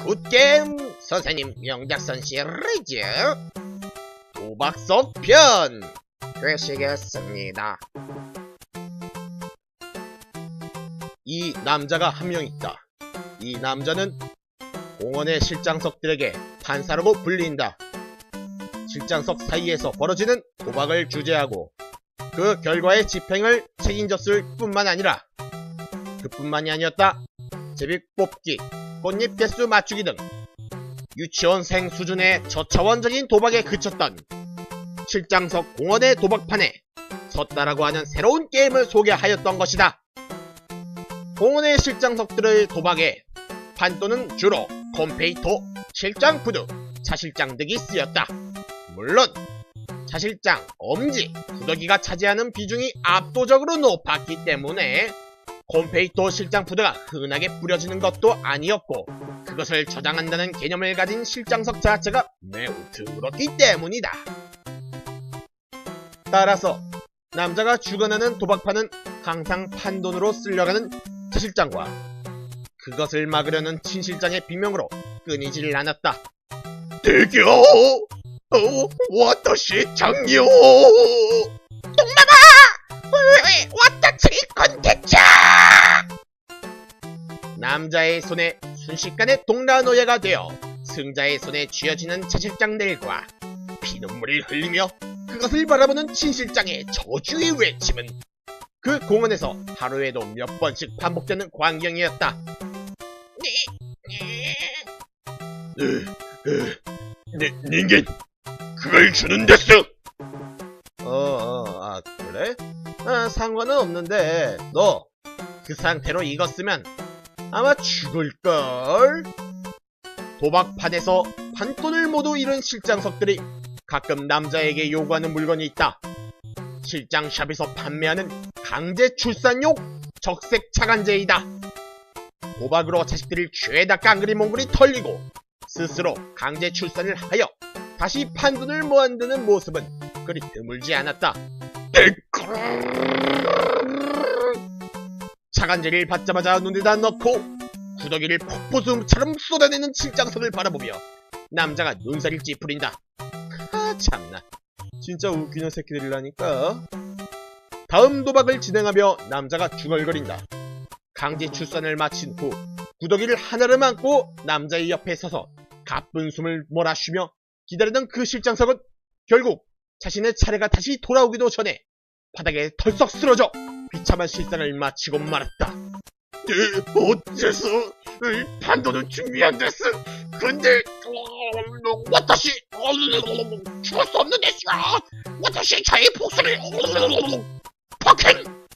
굿게임 선생님 명작선 시리즈 도박석 편 되시겠습니다. 이 남자가 한 명 있다. 이 남자는 공원의 실장석들에게 판사라고 불린다. 실장석 사이에서 벌어지는 도박을 주재하고 그 결과의 집행을 책임졌을 뿐만 아니라 그뿐만이 아니었다. 제비뽑기, 꽃잎 개수 맞추기 등 유치원생 수준의 저차원적인 도박에 그쳤던 실장석 공원의 도박판에 섰다라고 하는 새로운 게임을 소개하였던 것이다. 공원의 실장석들의 도박에 판도는 주로 컴페이토, 실장 부두, 차실장 등이 쓰였다. 물론 차실장, 엄지, 부더기가 차지하는 비중이 압도적으로 높았기 때문에 컴페이토 실장 부두가 흔하게 뿌려지는 것도 아니었고 그것을 저장한다는 개념을 가진 실장석 자체가 매우 드물었기 때문이다. 따라서 남자가 주관하는 도박판은 항상 판돈으로 쓸려가는 차실장과 그것을 막으려는 친실장의 비명으로 끊이질 않았다. 대교! 와타시 장요! 동남아! 와타치 컨텐츠! 남자의 손에 순식간에 동라노예가 되어 승자의 손에 쥐어지는 차실장들과 피눈물을 흘리며 그것을 바라보는 친실장의 저주의 외침은 그 공원에서 하루에도 몇 번씩 반복되는 광경이었다. 닌겐 그걸 주는 데스. 그래? 상관은 없는데 너 그 상태로 이거 쓰면 아마 죽을걸? 도박판에서 판돈을 모두 잃은 실장석들이 가끔 남자에게 요구하는 물건이 있다. 실장샵에서 판매하는 강제 출산용 적색 차간제이다. 도박으로 자식들을 죄다 깡그리몽그리 털리고 스스로 강제 출산을 하여 다시 판돈을 모아드는 모습은 그리 드물지 않았다. 차간제를 받자마자 눈에다 넣고 구더기를 폭포수음처럼 쏟아내는 실장석을 바라보며 남자가 눈살을 찌푸린다. 참나 진짜 웃기는 새끼들이라니까. 다음 도박을 진행하며 남자가 중얼거린다. 강제 출산을 마친 후 구더기를 하나를 안고 남자의 옆에 서서 가쁜 숨을 몰아쉬며 기다리던 그 실장석은 결국 자신의 차례가 다시 돌아오기도 전에 바닥에 털썩 쓰러져 비참한 실상을 마치고 말았다. 어째서 판도는 준비한 데스. 근데 와타시 죽을 수 없는 데스야. 와타시 자의 복수를 파켄.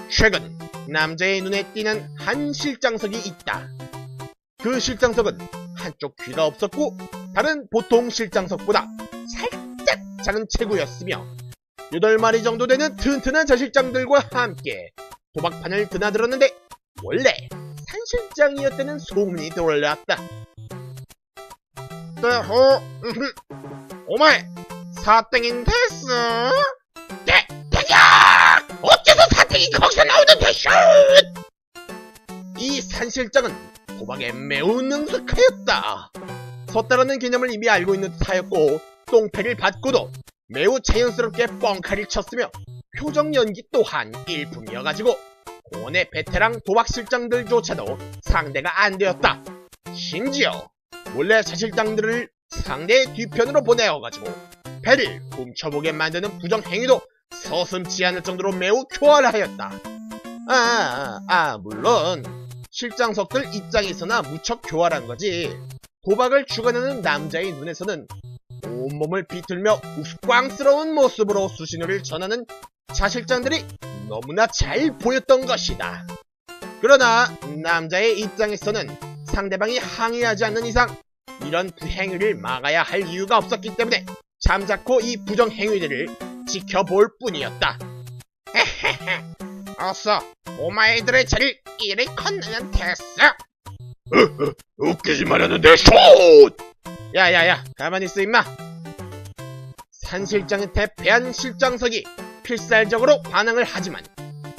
최근 남자의 눈에 띄는 한 실장석이 있다. 그 실장석은 한쪽 귀가 없었고 다른 보통 실장석보다 살짝 작은 체구였으며 8마리 정도 되는 튼튼한 자실장들과 함께 도박판을 드나들었는데 원래 산실장이었다는 소문이 돌아왔다. 오마이 사땡인 데스. 대야! 어째서 사땡이 거기서 나오는 데스? 이 산실장은 도박에 매우 능숙하였다. 섰다라는 개념을 이미 알고 있는 듯하였고 똥패를 받고도 매우 자연스럽게 뻥카를 쳤으며 표정 연기 또한 일품이어가지고 공원의 베테랑 도박실장들조차도 상대가 안 되었다. 심지어 몰래 자실장들을 상대의 뒤편으로 보내어가지고 배를 훔쳐보게 만드는 부정행위도 서슴지 않을 정도로 매우 교활하였다. 물론 실장석들 입장에서나 무척 교활한 거지. 도박을 주관하는 남자의 눈에서는 온몸을 비틀며 우스꽝스러운 모습으로 수신호를 전하는 차실장들이 너무나 잘 보였던 것이다. 그러나 남자의 입장에서는 상대방이 항의하지 않는 이상 이런 부행위를 막아야 할 이유가 없었기 때문에 잠자코 이 부정행위들을 지켜볼 뿐이었다. 어서 오마이들의 자리를 이리 건너면 됐어. 웃기지 말았는데 슛! 야야야 가만히 있어 임마. 산실장한테 패한 실장석이 필살적으로 반항을 하지만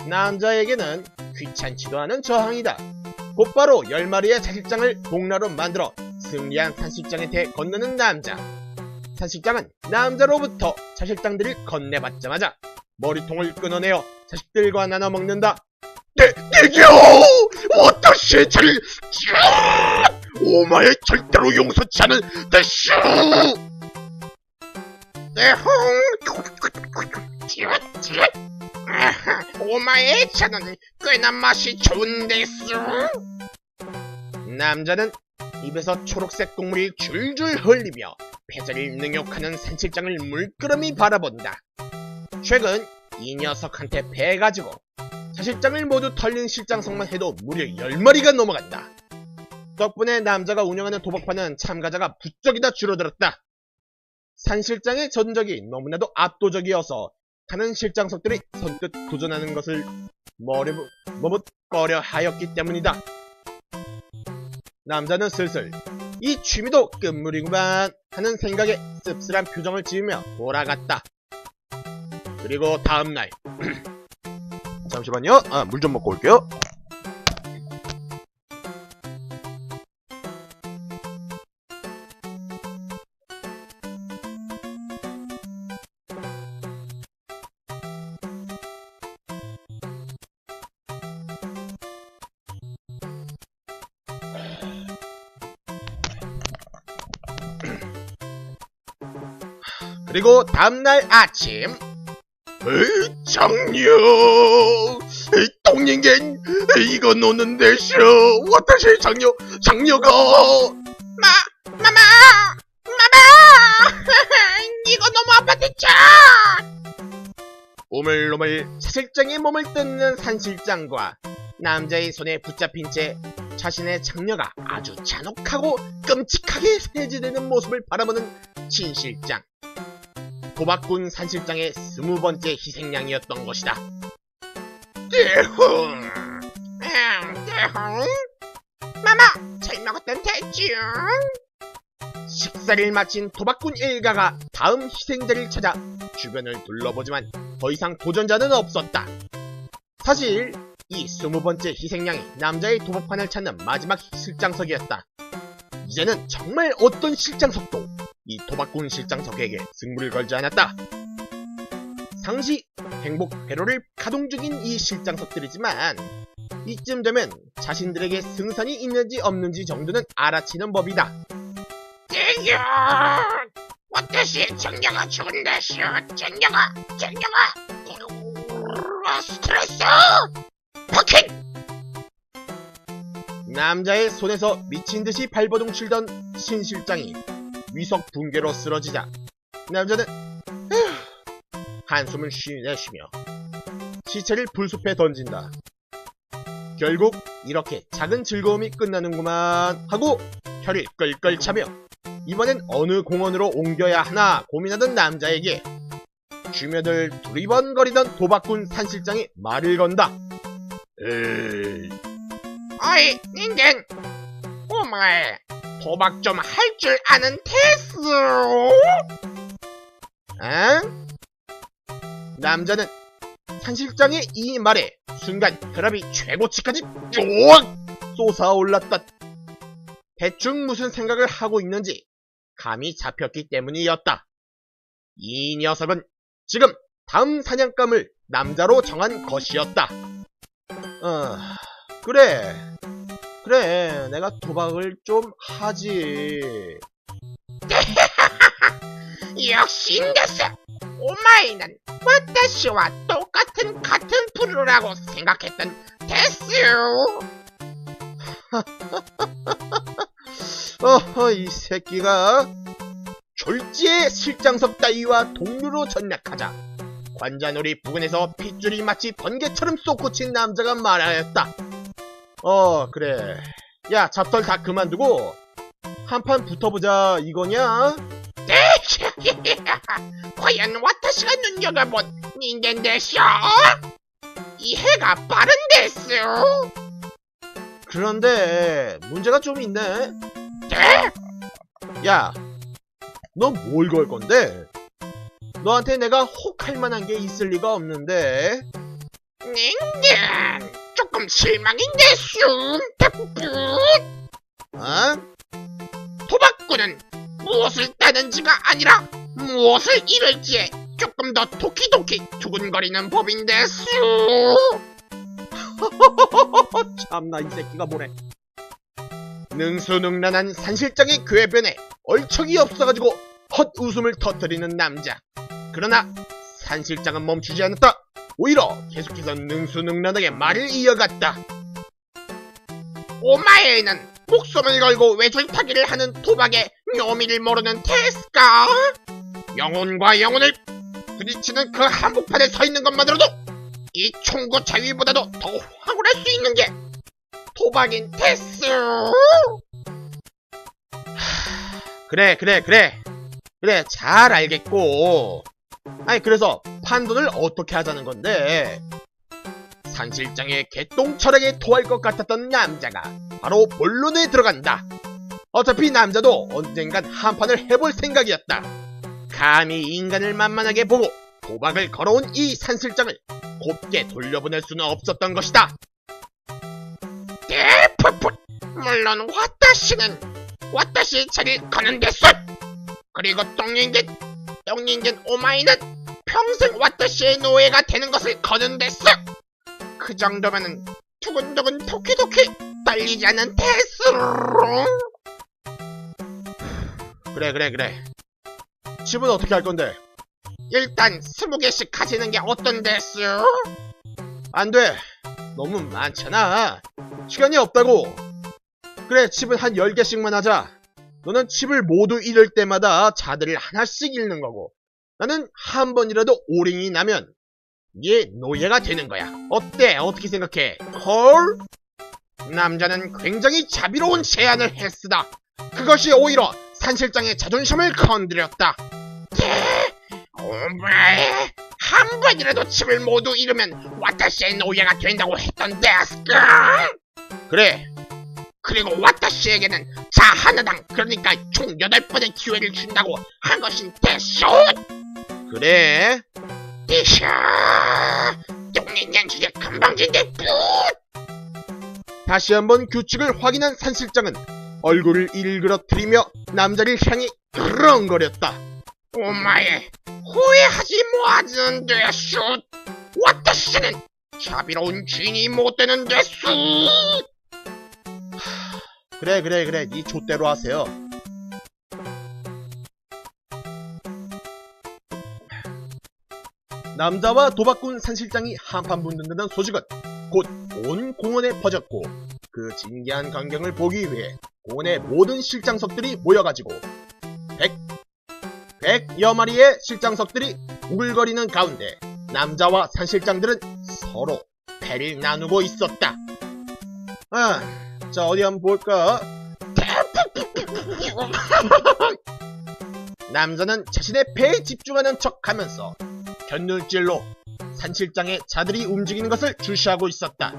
남자에게는 귀찮지도 않은 저항이다. 곧바로 10마리의 자식장을 복라로 만들어 승리한 산실장한테 건너는 남자. 산실장은 남자로부터 자식장들을 건네받자마자 머리통을 끊어내어 자식들과 나눠 먹는다. 내겨! 어떠시 잘 오마에 절대로 용서치 않은 대쇼! 오마의 차는 꽤나 맛이 좋은데스. 남자는 입에서 초록색 국물이 줄줄 흘리며 패자를 능욕하는 산실장을 물끄러미 바라본다. 최근 이 녀석한테 패가지고 자식장을 모두 털린 실장석만 해도 무려 10마리가 넘어간다. 덕분에 남자가 운영하는 도박판은 참가자가 부쩍이나 줄어들었다. 산실장의 전적이 너무나도 압도적이어서 다른 실장석들이 선뜻 도전하는 것을 머뭇거려 하였기 때문이다. 남자는 슬슬 이 취미도 끝물이구만 하는 생각에 씁쓸한 표정을 지으며 돌아갔다. 그리고 다음날 잠시만요. 물 좀 먹고 올게요. 그리고 다음날 아침 장녀! 똥닝겐 이거 노는 데쇼! 어떠시 장녀가! 마마! 이거 너무 아파트차! 오물오물 사실장의 몸을 뜯는 산실장과 남자의 손에 붙잡힌 채 자신의 장녀가 아주 잔혹하고 끔찍하게 세지되는 모습을 바라보는 신실장. 도박꾼 산실장의 20번째 희생양이었던 것이다. 대흥! 마마! 잘 먹었던 대충! 식사를 마친 도박꾼 일가가 다음 희생자를 찾아 주변을 둘러보지만 더 이상 도전자는 없었다. 사실 이 20번째 희생양이 남자의 도박판을 찾는 마지막 실장석이었다. 이제는 정말 어떤 실장석도 이 도박꾼 실장석에게 승부를 걸지 않았다. 상시 행복 회로를 가동 중인 이 실장석들이지만 이쯤 되면 자신들에게 승산이 있는지 없는지 정도는 알아채는 법이다. 대겨! 어떠시 장녀가 죽은데쇼! 장녀가! 스트레스! 버킹! 남자의 손에서 미친듯이 발버둥 치던 신실장이 위석 붕괴로 쓰러지자 남자는 한숨을 내쉬며 시체를 불숲에 던진다. 결국 이렇게 작은 즐거움이 끝나는구만 하고 혀를 끌끌 차며 이번엔 어느 공원으로 옮겨야 하나 고민하던 남자에게 주며들 두리번거리던 도박꾼 산실장이 말을 건다. 에이, 어이, 닌겐! 오마에 도박 좀 할 줄 아는 테스! 응? 남자는 산실장의 이 말에 순간 혈압이 최고치까지 쭉 솟아올랐다. 대충 무슨 생각을 하고 있는지 감이 잡혔기 때문이었다. 이 녀석은 지금 다음 사냥감을 남자로 정한 것이었다. 그래, 내가 도박을 좀 하지. 역시 인데스! 오마이는 와타시와 똑같은 부류라고 생각했던 데스! 이 새끼가 졸지에 실장석 따위와 동료로 전략하자 관자놀이 부근에서 핏줄이 마치 번개처럼 솟구친 남자가 말하였다. 그래. 야, 잡털 다 그만두고 한판 붙어보자 이거냐? 과연 와타시가 눈여겨본 닌겐 데스! 이해가 빠른 데스! 그런데 문제가 좀 있네. 네? 야, 너 뭘 걸 건데? 너한테 내가 혹할 만한 게 있을 리가 없는데. 닌겐! 조금 실망인데슈. 도박꾼은 무엇을 따는지가 아니라 무엇을 잃을지에 조금 더 도키도키 두근거리는 법인데슈. 참나 이 새끼가 뭐래. 능수능란한 산실장의 궤변에 얼척이 없어가지고 헛웃음을 터뜨리는 남자. 그러나 산실장은 멈추지 않았다. 오히려 계속해서 능수능란하게 말을 이어갔다. 오마에는 목숨을 걸고 외줄타기를 하는 도박의 묘미를 모르는 테스까? 영혼과 영혼을 부딪히는 그 한복판에 서 있는 것만으로도 이 총구 자위보다도 더 황홀할 수 있는 게 도박인 테스. 그래 잘 알겠고. 아니 그래서 판돈을 어떻게 하자는 건데. 산실장의 개똥철학에 토할 것 같았던 남자가 바로 본론에 들어간다. 어차피 남자도 언젠간 한판을 해볼 생각이었다. 감히 인간을 만만하게 보고 도박을 걸어온 이 산실장을 곱게 돌려보낼 수는 없었던 것이다. 푸푸. 물론 와타시의 자리를 거는 데스. 그리고 똥닌겐 오마이는 평생 와타시의 노예가 되는 것을 거는 데스. 그 정도면은 두근두근 도키도키 떨리지 않는 데스롱. 그래. 집은 어떻게 할 건데? 일단 20개씩 가지는 게 어떤 데스? 안 돼. 너무 많잖아. 시간이 없다고. 그래, 칩은 한 10개씩만 하자. 너는 칩을 모두 잃을 때마다 자들을 하나씩 잃는 거고, 나는 한 번이라도 오링이 나면 얘 노예가 되는 거야. 어때? 어떻게 생각해? 헐? 남자는 굉장히 자비로운 제안을 했으다. 그것이 오히려 산실장의 자존심을 건드렸다. 오마에 한 번이라도 칩을 모두 잃으면 와타시의 노예가 된다고 했던 데스까? 그래. 그리고 와타시에게는 자 하나당 그러니까 총 8번의 기회를 준다고 한 것인 데쇼. 그래. 이샤 똥닌년 주제 금방진데 뿌. 다시 한번 규칙을 확인한 산실장은 얼굴을 일그러뜨리며 남자를 향해 그렁거렸다. 오마에 후회하지 뭐하는 데쇼. 와타시는 자비로운 주인이 못 되는 데쇼. 그래. 네 좆대로 하세요. 남자와 도박꾼 산실장이 한판 붙는다는 소식은 곧 온 공원에 퍼졌고, 그 진기한 광경을 보기 위해 공원의 모든 실장석들이 모여가지고 100여 마리의 실장석들이 우글거리는 가운데 남자와 산실장들은 서로 패를 나누고 있었다. 자 어디 한번 볼까? 남자는 자신의 패에 집중하는 척하면서 견눈질로 산실장의 자들이 움직이는 것을 주시하고 있었다.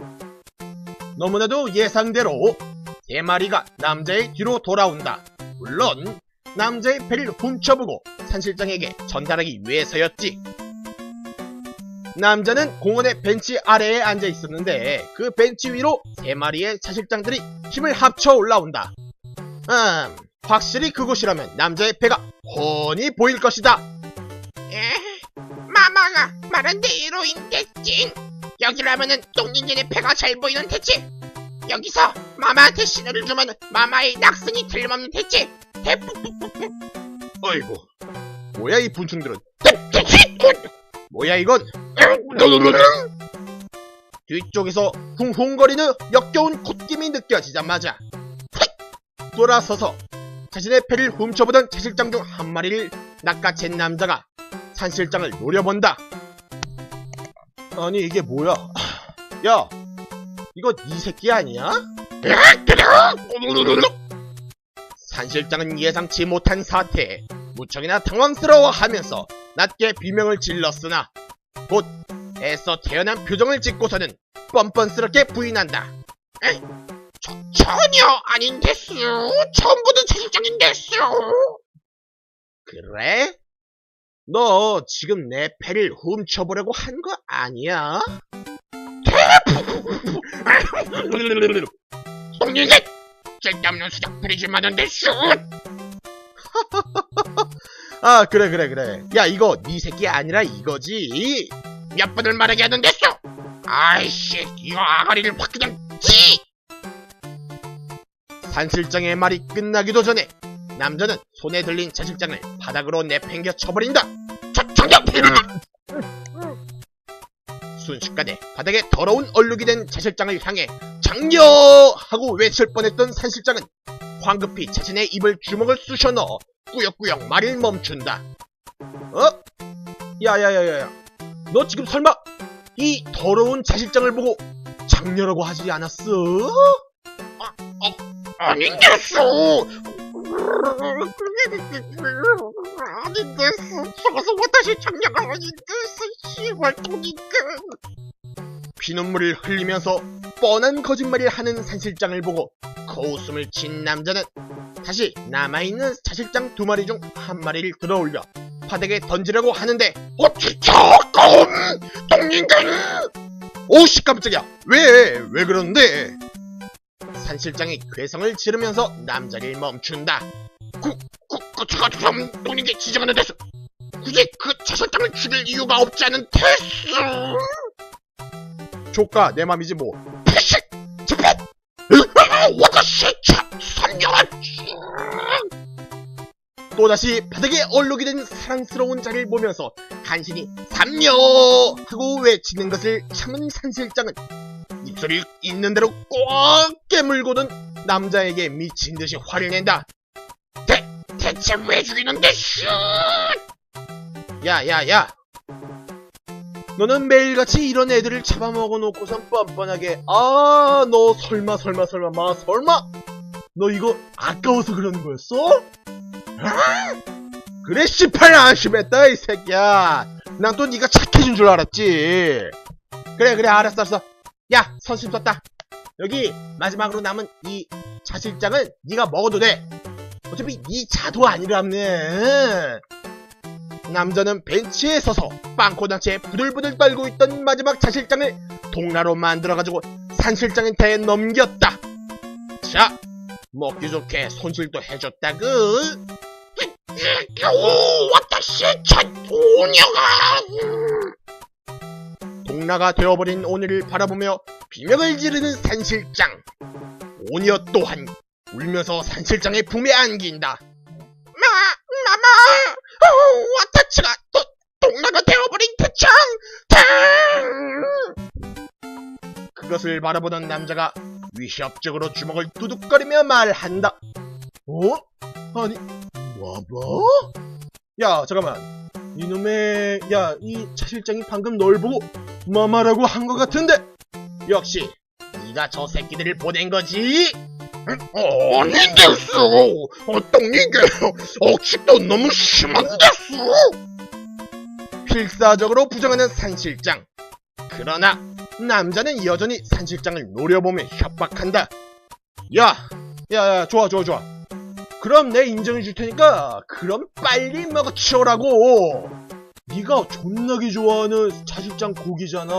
너무나도 예상대로 3마리가 남자의 뒤로 돌아온다. 물론 남자의 패를 훔쳐보고 산실장에게 전달하기 위해서였지. 남자는 공원의 벤치 아래에 앉아 있었는데 그 벤치 위로 3마리의 산실장들이 힘을 합쳐 올라온다. 확실히 그곳이라면 남자의 패가 훤히 보일 것이다. 마마가 말한 대로인 대칭. 여기라면은 똥닌년의 패가 잘 보이는 대치. 여기서 마마한테 신호를 주면 마마의 낙승이 틀림없는 대치. 어이구, 뭐야 이 분충들은. 뭐야 이건. 뒤쪽에서 쿵쿵거리는 역겨운 콧김이 느껴지자마자 돌아서서 자신의 패를 훔쳐보던 채실장 중 한 마리를 낚아챈 남자가 산실장을 노려본다. 아니 이게 뭐야. 야, 이거 이 새끼 아니야? 산실장은 예상치 못한 사태에 무척이나 당황스러워하면서 낮게 비명을 질렀으나 곧 애써 태연한 표정을 짓고서는 뻔뻔스럽게 부인한다. 전혀 아닌 데스. 처음 보는 채실장인 데스. 그래? 너 지금 내 패를 훔쳐보려고 한 거 아니야? 똥인간! 쓸데없는 수작 부리지 마는데 슛! 아, 그래. 야, 이거 네 새끼 아니라 이거지. 몇 번을 말하게 하는데 슛! 아이씨, 이거 아가리를 확 그냥 찌! 산 실장의 말이 끝나기도 전에 남자는 손에 들린 차 실장을 바닥으로 내팽겨 쳐버린다. 정답! 순식간에 바닥에 더러운 얼룩이 된 차 실장을 향해 장려! 하고 외칠 뻔했던 산 실장은 황급히 자신의 입을 주먹을 쑤셔 넣어 꾸역꾸역 말을 멈춘다. 어? 야야야야야, 너 지금 설마 이 더러운 차 실장을 보고 장녀라고 하지 않았어? 아닌데수! 아닌데수! 저것은 와타시 정녀가 아닌데수! 시발 똥인간! 피눈물을 흘리면서 뻔한 거짓말을 하는 산 실장을 보고 코웃음을 친 남자는 다시 남아있는 차 실장 2마리 중 1마리를 들어올려 바닥에 던지려고 하는데 저건! 똥인간! 오씨 깜짝이야. 왜 그러는데? 산 실장이 괴성을 지르면서 남자를 멈춘다. 제가 좀 똥인간 지정하는 데서 굳이 그 차실장을 죽일 이유가 없지 않은 데수! 조카 내 맘이지 뭐. 패식! 집합! 와타시 선녀가! 또다시 바닥에 얼룩이 된 사랑스러운 자를 보면서 간신히 삼녀! 하고 외치는 것을 참은 산 실장은 입술이 있는 대로 꽉 깨물고는 남자에게 미친 듯이 화를 낸다. 대체 왜 죽이는데 슛! 야야야, 너는 매일같이 이런 애들을 잡아먹어 놓고선 뻔뻔하게 너 설마 너 이거 아까워서 그러는 거였어? 그래 씨발 안심했다 이 새끼야. 난 또 네가 착해진 줄 알았지. 그래 알았어. 야, 선심 썼다. 여기 마지막으로 남은 이 차실장은 네가 먹어도 돼. 어차피 네 차도 아니라네. 남자는 벤치에 서서 빵코당치에 부들부들 떨고 있던 마지막 차실장을 동나로 만들어가지고 산실장한테 넘겼다. 자, 먹기 좋게 손질도 해줬다구. 와타시 오녀가! 동나가 되어버린 오니를 바라보며 비명을 지르는 산실장. 오니어 또한 울면서 산실장의 품에 안긴다. 마마! 와타치가 동나가 되어버린 대창! 그것을 바라보던 남자가 위협적으로 주먹을 두둑거리며 말한다. 아니, 뭐? 야, 잠깐만. 이놈의, 이 차실장이 방금 널 보고 마마라고 한 것 같은데? 역시 네가 저 새끼들을 보낸 거지? 아닌데수! 똥이게 억식도 너무 심한데수! 필사적으로 부정하는 산실장. 그러나 남자는 여전히 산실장을 노려보며 협박한다. 야, 좋아. 그럼 내 인정해줄 테니까 그럼 빨리 먹어 치워라고. 네가 존나게 좋아하는 차실장 고기잖아.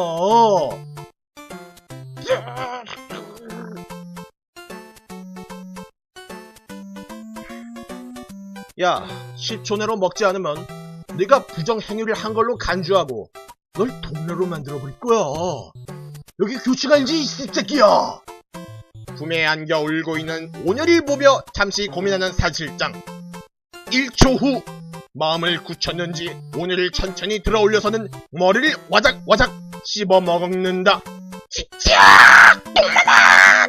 야, 10초 내로 먹지 않으면 네가 부정행위를 한 걸로 간주하고 널 동료로 만들어버릴 거야. 여기 규칙 알지, 이 새끼야. 품에 안겨 울고 있는 오녀를 보며 잠시 고민하는 사실장. 1초 후 마음을 굳혔는지 오녀를 천천히 들어올려서는 머리를 와작와작 씹어 먹는다. 진짜! 똥마마!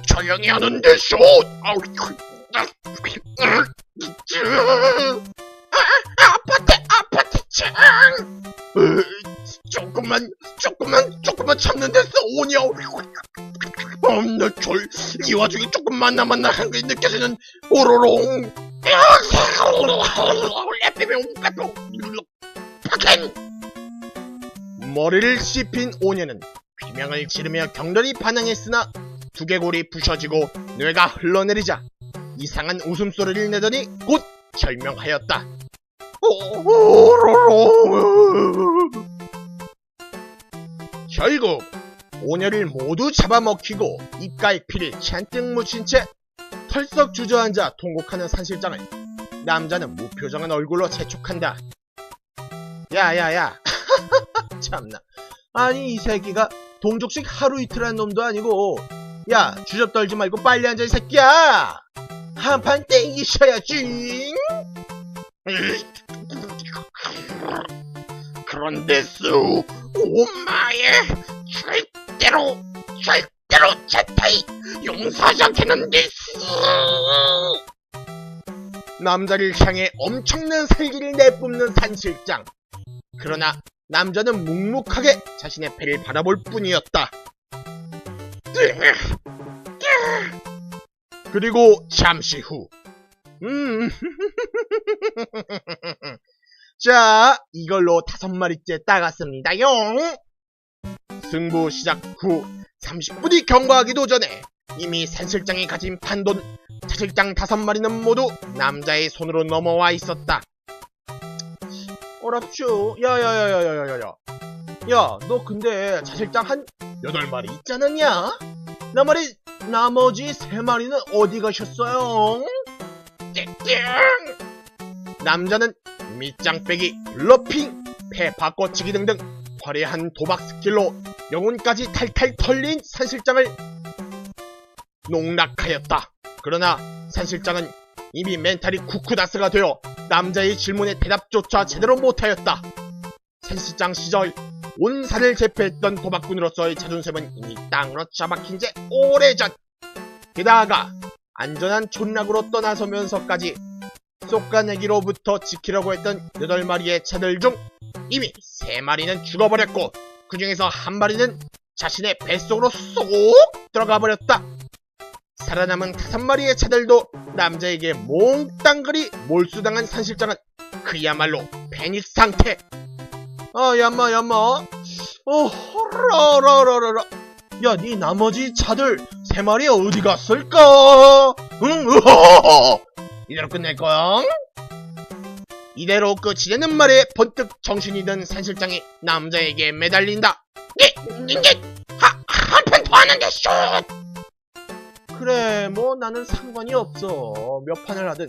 조용히 하는데 슛! 아파트 창! 조금만 참는 데서 오냐? 이 와중에 조금만 남았나 한 게 느껴지는 오로롱. 파켄! 머리를 씹힌 오녀는 비명을 지르며 격렬히 반항했으나 두개골이 부셔지고 뇌가 흘러내리자 이상한 웃음소리를 내더니 곧 절명하였다. 결국 오녀를 모두 잡아먹히고 입갈피를 잔뜩 묻힌 채 털썩 주저앉아 통곡하는 산실장을 남자는 무표정한 얼굴로 재촉한다. 야야야 참나, 아니 이 새끼가 동족식 하루 이틀 한 놈도 아니고, 야 주접 떨지 말고 빨리 앉아 이 새끼야. 한판 땡기셔야지. 그런데수 오마에 절대로 제타이 용서하지 않겠는데수. 남자를 향해 엄청난 살기를 내뿜는 산실장. 그러나 남자는 묵묵하게 자신의 패를 바라볼 뿐이었다. 그리고 잠시 후 자, 이걸로 5마리째 따갔습니다요. 승부 시작 후 30분이 경과하기도 전에 이미 산실장이 가진 판돈 차실장 5마리는 모두 남자의 손으로 넘어와 있었다. 어랍쇼. 야야야야야야야. 야, 너 근데 차실장 한 8마리 있지 않았냐? 나머지 3마리는 어디 가셨어요? 남자는 밑장 빼기, 블러핑, 패 바꿔치기 등등 화려한 도박 스킬로 영혼까지 탈탈 털린 산실장을 농락하였다. 그러나 산실장은 이미 멘탈이 쿠쿠다스가 되어 남자의 질문에 대답조차 제대로 못하였다. 산실장 시절 온 산을 제패했던 도박꾼으로서의 자존심은 이미 땅으로 처박힌 지 오래전. 게다가 안전한 촌락으로 떠나서면서까지 쏙가내기로부터 지키려고 했던 8마리의 차들 중 이미 3마리는 죽어버렸고, 그 중에서 1마리는 자신의 뱃속으로 쏙 들어가 버렸다. 살아남은 5마리의 차들도 남자에게 몽땅그리 몰수당한 산실장은 그야말로 패닉 상태. 아, 얌마. 허라라라라라. 야, 니 나머지 차들 3마리 어디 갔을까? 응, 으허허허. 이대로 끝낼 거야? 이대로 끝이 되는 말에 번뜩 정신이 든 산실장이 남자에게 매달린다. 한판 더 하는데 슛. 그래, 뭐 나는 상관이 없어. 몇 판을 하든.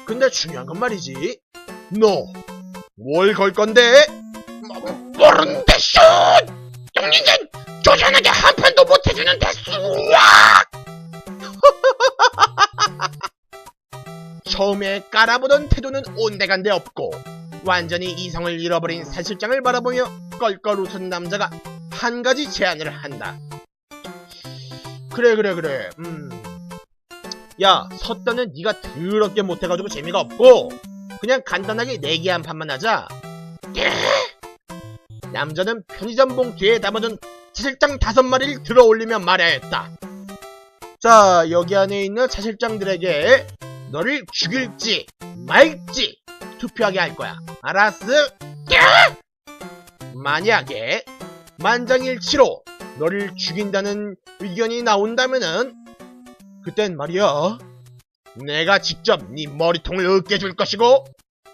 근데 중요한 건 말이지, 너 뭘 걸 건데? 모르는데 슛. 형님은 조전하게 한 판도 못 해주는데 수악. 처음에 깔아보던 태도는 온데간데 없고 완전히 이성을 잃어버린 산실장을 바라보며 껄껄 웃은 남자가 한 가지 제안을 한다. 그래. 야, 섰다는 네가 더럽게 못해가지고 재미가 없고 그냥 간단하게 내기 한 판만 하자. 남자는 편의점 봉투에 담아둔 차실장 5마리를 들어올리며 말하였다. 자, 여기 안에 있는 차실장들에게 너를 죽일지 말지 투표하게 할 거야. 알았어? 만약에 만장일치로 너를 죽인다는 의견이 나온다면은 그땐 말이야, 내가 직접 네 머리통을 으깨줄 것이고,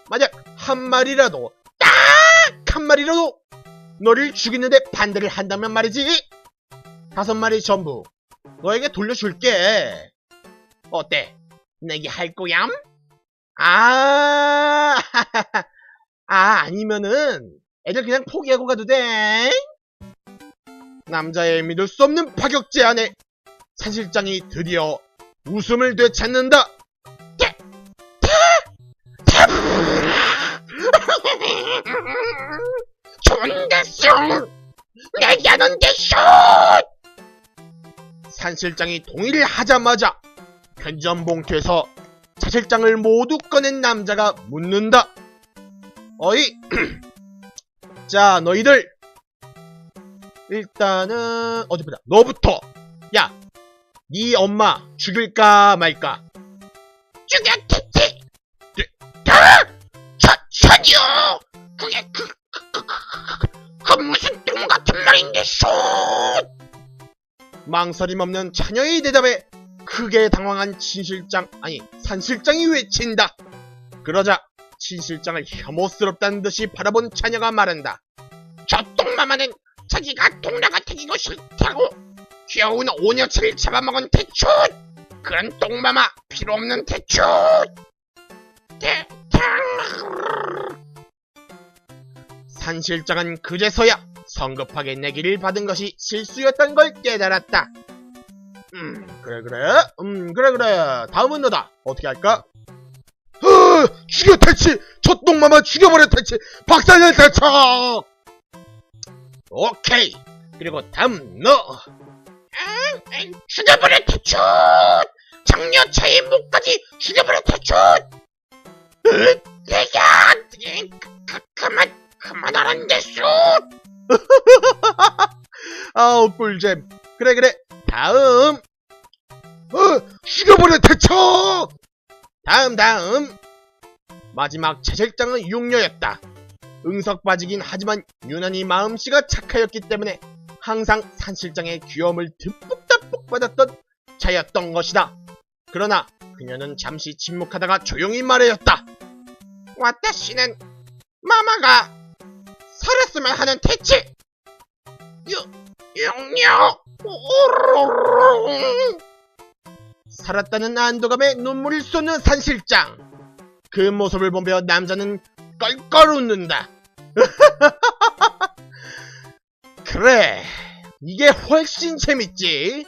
만약 1마리라도 딱 1마리라도 너를 죽이는데 반대를 한다면 말이지, 5마리 전부 너에게 돌려줄게. 어때? 내기 할 거야? 아니면은 애들 그냥 포기하고 가도 돼? 남자의 믿을 수 없는 파격 제안에 산실장이 드디어 웃음을 되찾는다. 좋은데 슛. 내기하는데 슛. 산실장이 동의를 하자마자 편의점 봉투에서 차실장을 모두 꺼낸 남자가 묻는다. 어이, 자, 너희들 일단은 어디 보자. 너부터. 야, 네 엄마 죽일까 말까? 죽였겠지. 전이요. 그게 그 무슨 똥 같은 말인데 슛. 망설임 없는 차녀의 대답에 크게 당황한 산실장이 외친다. 그러자 친실장을 혐오스럽다는 듯이 바라본 차녀가 말한다. 저 똥마마는 자기가 동라가 되기고 싫다고 귀여운 오녀치를 잡아먹은 대추. 그런 똥마마 필요 없는 대추. 산실장은 그제서야 성급하게 내기를 받은 것이 실수였던 걸 깨달았다. 그래. 다음은 너다. 어떻게 할까? 죽여 대치! 저 똥마마 죽여버려 대치! 박살내 대치! 오케이. 그리고 다음 너. 죽여버려 대추. 장녀차의 목까지 죽여버려 대추. 내가 그만하란 대수. 아우 꿀잼. 그래. 다음. 죽여버려 대치! 다음. 마지막 차실장은 육녀였다. 응석 빠지긴 하지만 유난히 마음씨가 착하였기 때문에 항상 산실장의 귀여움을 듬뿍 받았던 자였던 것이다. 그러나 그녀는 잠시 침묵하다가 조용히 말하였다. 와타시는 마마가 살았으면 하는 대체. 영영. 살았다는 안도감에 눈물을 쏟는 산실장. 그 모습을 보며 남자는 껄껄 웃는다. 그래, 이게 훨씬 재밌지.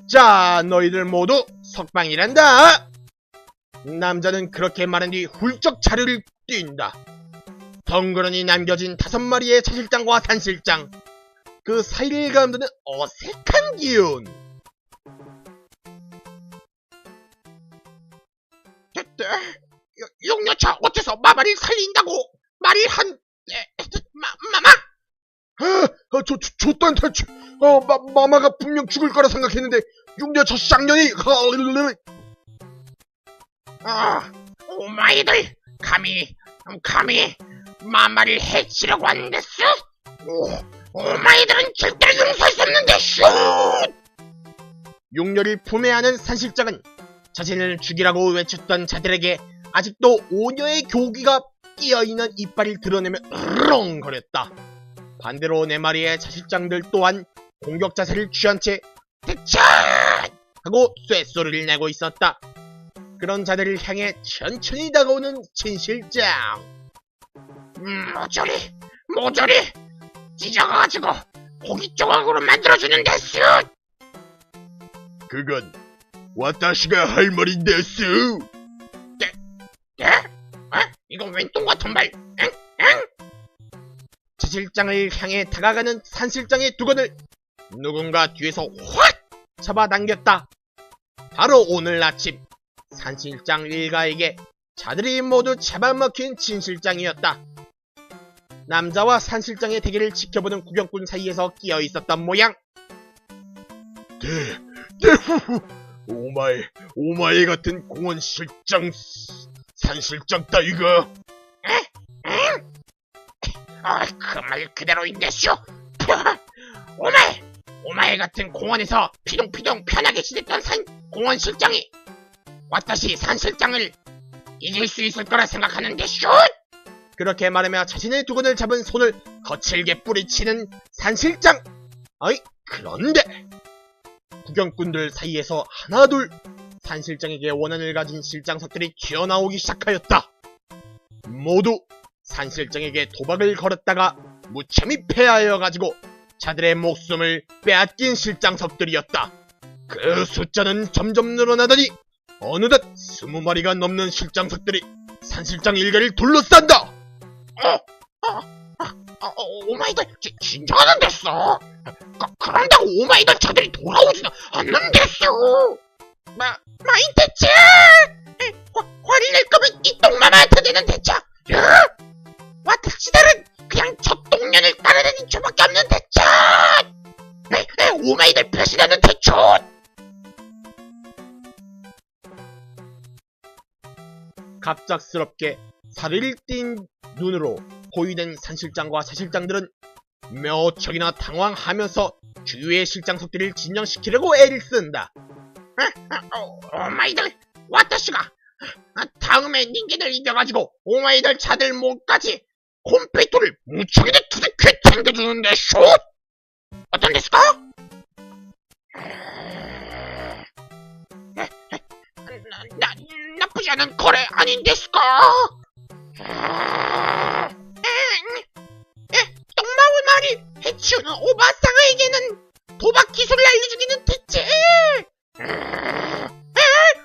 자, 너희들 모두 석방이란다. 남자는 그렇게 말한 뒤 훌쩍 자리를 뛴다. 덩그러니 남겨진 5마리의 차실장과 산실장. 그 사이를 가운데는 어색한 기운. 용녀차 어째서 마마를 살린다고 말을 한 마마? 좆단 대체. 마마가 분명 죽을 거라 생각했는데 육녀차 쌍년이. 오마이들 감히 마마를 해치려고 하는 데스. 오마이들은 절대로 용서할 수 없는데. 슛! 육녀를 품에 안은 산실장은 자신을 죽이라고 외쳤던 자들에게 아직도 오녀의 교기가 끼어있는 이빨을 드러내며 으렁거렸다. 반대로 4마리의 차실장들 또한 공격 자세를 취한 채 대차! 하고 쇳소리를 내고 있었다. 그런 자들을 향해 천천히 다가오는 진실장. 모조리 찢어가지고 고기 조각으로 만들어주는 데스. 그건 와타시가 할 말인데스. 이건 웬 똥 같은 말? 차실장을 향해 다가가는 산실장의 두건을 누군가 뒤에서 확 잡아당겼다. 바로 오늘 아침 산실장 일가에게 자들이 모두 잡아먹힌 진실장이었다. 남자와 산실장의 대결을 지켜보는 구경꾼 사이에서 끼어 있었던 모양. 후후. 오마이 같은 공원 실장 산실장 따위가. 그 말 그대로인데쇼. 오마이 같은 공원에서 피동피동 편하게 지냈던 공원 실장이 와타시 산실장을 이길 수 있을 거라 생각하는데 슛! 그렇게 말하며 자신의 두건을 잡은 손을 거칠게 뿌리치는 산실장. 그런데 구경꾼들 사이에서 하나둘 산실장에게 원한을 가진 실장석들이 튀어나오기 시작하였다. 모두 산실장에게 도박을 걸었다가 무참히 패하여가지고 자들의 목숨을 빼앗긴 실장석들이었다. 그 숫자는 점점 늘어나더니 어느덧 20마리가 넘는 실장석들이 산실장 일가를 둘러싼다. 오마이들 진정하는 데서. 그런다고 오마이들 자들이 돌아오지는 않는데쇼. 마인 대체. 화를 낼 거면 이 똥마마한테 되는 대차. 와타시들은 그냥 저 똥년을 따라다닌 저밖에 없는 대차. 오마이들 배신하는 대초. 갑작스럽게 살을 띈 눈으로 포위된 산실장과 차실장들은 몇 척이나 당황하면서 주위의 실장석들을 진정시키려고 애를 쓴다. 오마이들 와타시가 다음에 닌겐을 이겨가지고 오마이들 자들 목까지 콤페이토를 무척이나 두둑히 챙겨주는데 슛! 어떤 데스까? 나쁘지 않은 거래 아닌 데스까? 똥마울 말이 해치우는 오바상에게는 도박 기술을 알려주기는 대체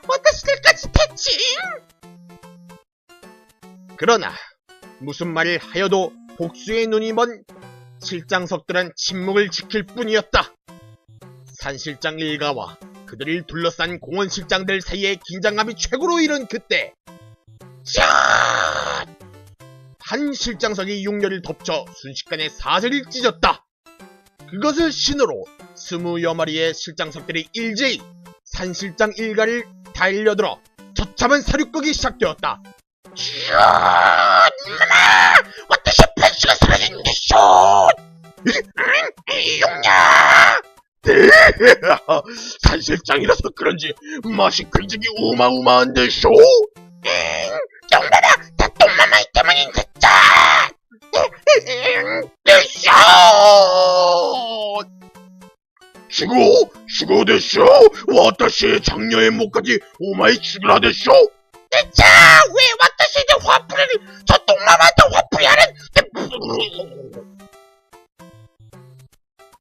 어떠시들까지 대칭? 그러나 무슨 말을 하여도 복수의 눈이 먼 실장석들은 침묵을 지킬 뿐이었다. 산실장 일가와 그들을 둘러싼 공원실장들 사이의 긴장감이 최고로 이른 그때 샷! 한 실장석이 육렬을 덮쳐 순식간에 사슬이 찢었다. 그것을 신호로 20여 마리의 실장석들이 일제히 산실장 일가를 달려들어 처참한 사륙극이 시작되었다. 샷! 어떠시 펜스가 사라진 데쇼? 용냐! 산실장이라서 그런지 맛이 굉장히 우마우마한데 쇼? 똥마마! 다 똥마마이 때문인 됐자! 데쇼! 슈고 데쇼? 와타시의 장녀의 목까지 오마이 슈그라 데쇼? 됐자! 왜 와타시한테 화풀이를 저 똥마마한테 화풀이하는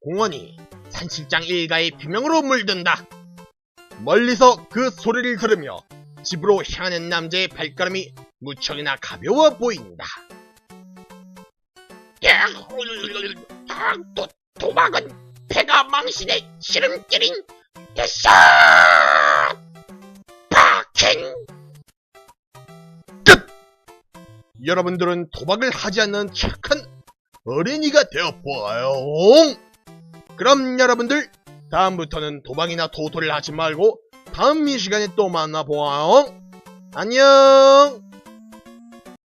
공원이 산실장 일가의 비명으로 물든다. 멀리서 그 소리를 들으며 집으로 향하는 남자의 발걸음이 무척이나 가벼워 보인다. 도박은 배가 망신의 시름길인 데쇼! 파킹! 여러분들은 도박을 하지 않는 착한 어린이가 되어보아요. 그럼 여러분들 다음부터는 도박이나 도토를 하지 말고 다음 이 시간에 또 만나보아요. 안녕.